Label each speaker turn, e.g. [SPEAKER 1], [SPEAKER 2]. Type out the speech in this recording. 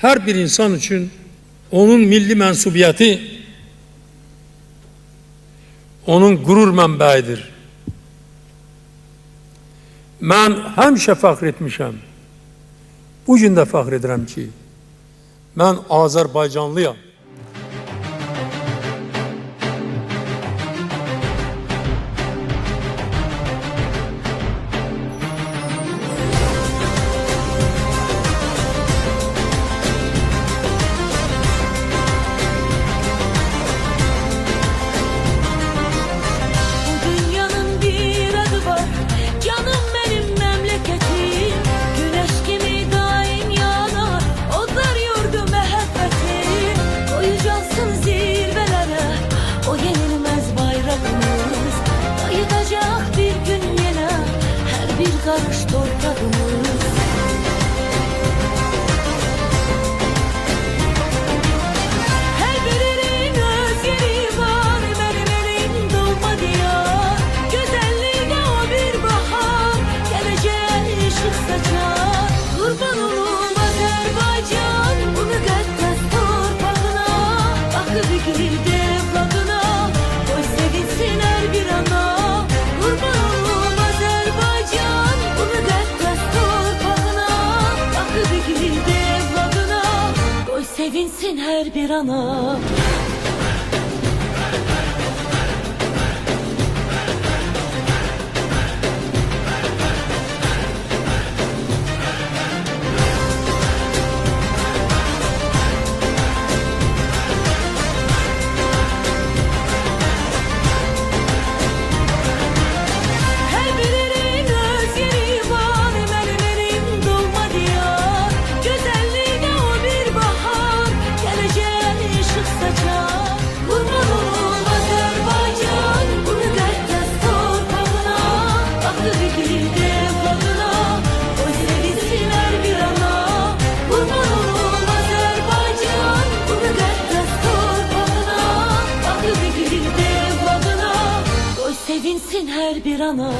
[SPEAKER 1] her bir insan için onun milli mensubiyeti, onun gurur mənbəyidir. Mən həmişə fəxr etmişəm. Bu gün də fəxr edirəm ki, mən Azərbaycanlıyam.
[SPEAKER 2] Karış torpağımız. Her birinin öz yeri var, benim elim dolma diyar. Güzelliğine o bir bahar, geleceğe ışık saçar. Kurban olum Azerbaycan, bu müqəddəs torpağına. Bakı bir gildi evladına, koy sevinsin her bir ana. Kurban olum Azerbaycan, sevinsin her bir ana. Sevinsin her bir ana.